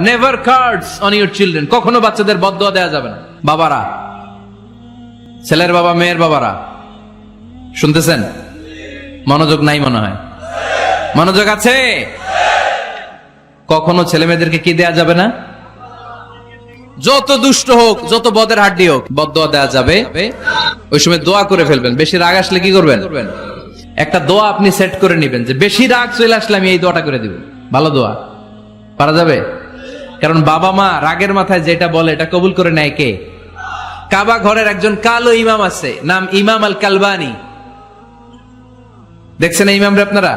Never cards on your children. কখনো বাচ্চাদের বদদোয়া দেওয়া যাবে না। বাবারা, ছেলের বাবা মেয়ের বাবারা শুনতেছেন? মনোযোগ নাই মনে হয়। মনোযোগ আছে? কখনো ছেলে মেয়েদেরকে কি দেয়া যাবে না? যত দুষ্ট হোক, যত বদের হাড্ডি হোক, বদদোয়া দেয়া যাবে। ওই সময় দোয়া করে ফেলবেন। বেশি রাগ আসলে কি করবেন? একটা দোয়া আপনি সেট করে নেবেন যে বেশি রাগ চলে আসলে আমি এই দোয়াটা করে দিব। ভালো দোয়া পারা যাবে? কারণ বাবা মা রাগের মাথায় যেটা বলে এটা কবুল করে নেয় কে? কাবা ঘরের একজন কালো ইমাম আছে, নাম ইমাম আল কালবানি। দেখছেন এই ইমামরে আপনারা?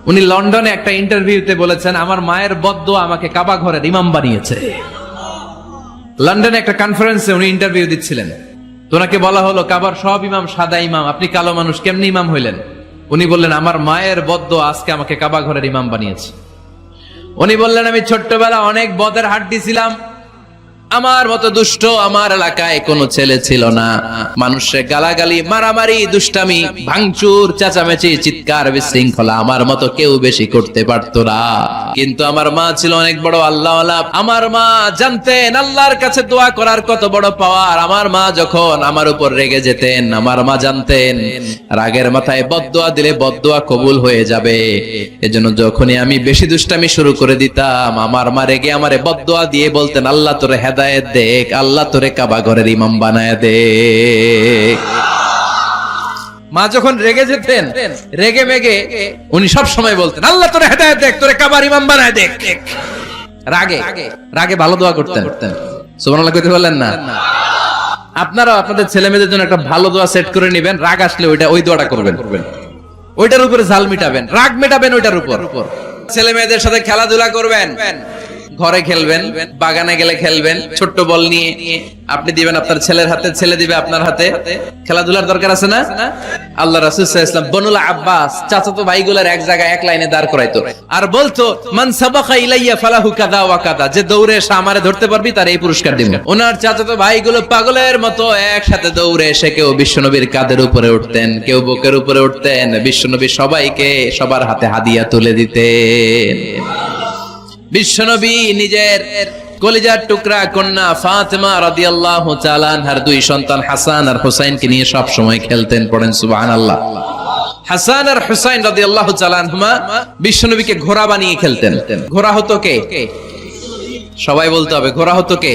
উনি লন্ডনে একটা ইন্টারভিউতে বলেছেন, আমার মায়ের বদদোয়া আমাকে কাবা ঘরের ইমাম বানিয়েছে। লন্ডনে একটা কনফারেন্সে উনি ইন্টারভিউ দিচ্ছিলেন। তো ওনাকে বলা হলো, কাবার সব ইমাম সাদা ইমাম, আপনি কালো মানুষ, কেমনি ইমাম হইলেন? উনি বললেন, আমার মায়ের বদদোয়া আজকে আমাকে কাবা ঘরের ইমাম বানিয়েছে। উনি বললেন, আমি ছোট্টবেলা অনেক বদের হাড্ডি ছিলাম, আমার মতো দুষ্ট আমার এলাকায় কোনো ছেলে ছিল না। মানুষের গালাগালি, মারামারি, দুষ্টামি, ভাঙচুর, চেঁচামেচি, চিৎকার, বিশৃঙ্খলা আমার মতো কেউ বেশি করতে পারতো না। কিন্তু আমার মা ছিল অনেক বড় আল্লাহওয়ালা। আমার মা জানতেন আল্লাহর কাছে দোয়া করার কত বড় পাওয়ার। আমার মা যখন আমার উপর রেগে যেতেন, আমার মা জানতেন রাগের মাথায় বদদোয়া দিলে বদদোয়া কবুল হয়ে যাবে। এজন্য যখনই আমি বেশি দুষ্টামি শুরু করে দিতাম, আমার মা রেগে আমারে বদদোয়া দিয়ে বলতেন, আল্লাহ তোরে হেদায়েত দেখ, আল্লাহ তোরে কাবা ঘরের ইমাম বানায় দে। মা যখন রেগে যেতেন, রেগে মেগে উনি সব সময় বলতেন, আল্লাহ তোরে হেদায়েত দেখ, তোরে কাবার ইমাম বানায় দেখ। রাগে রাগে ভালো দোয়া করতেন। সুবহানাল্লাহ কইতে বললেন না? আপনারা আপনাদের ছেলে মেয়েদের জন্য একটা ভালো দোয়া সেট করে নেবেন। রাগ আসলে ওই দোয়াটা করবেন, ওইটার উপরে ঝাল মিটাবেন, রাগ মেটাবেন ওইটার উপর। ছেলে মেয়েদের সাথে খেলাধুলা করবেন, ঘরে খেলবেন, বাগানে গেলে খেলবেন। ছোট্ট বল নিয়ে আপনি দিবেন আপনার ছেলের হাতে, ছেলে দিবে আপনার হাতে। খেলাধুলার দরকার আছে না? আল্লাহ রাসূল সাল্লাল্লাহু আলাইহি ওয়াসাল্লাম বনুল আব্বাস চাচাতো ভাইগুলোর এক জায়গায় এক লাইনে দাঁড় করাইতো আর বলতো, মান সাবাকা ইলাইয়া ফালাহু কাযা ওয়া কাযা, যে দৌড়ে এসে আমারে ধরতে পারবি তার এই পুরস্কার দিব। ওনার চাচাতো ভাইগুলো পাগলের মতো একসাথে দৌড়ে এসে কেউ বিশ্বনবীর কাঁধের উপরে উঠতেন, কেউ বুকের উপরে উঠতেন। বিশ্বনবী সবাইকে সবার হাতে হাদিয়া তুলে দিতেন। বিশ্বনবী নিজের কলিজার টুকরা কন্যা ফাতেমা রাদিয়াল্লাহু তাআলা আনহার দুই সন্তান হাসান আর হুসাইনকে নিয়ে সব সময় খেলতেন। পড়েন সুবহানাল্লাহ। হাসান আর হুসাইন রাদিয়াল্লাহু তাআলা আনহুমা বিশ্বনবীকে ঘোড়া বানিয়ে খেলতেন। ঘোড়া হতো কে? সবাই বলতে হবে, ঘোড়া হতো কে?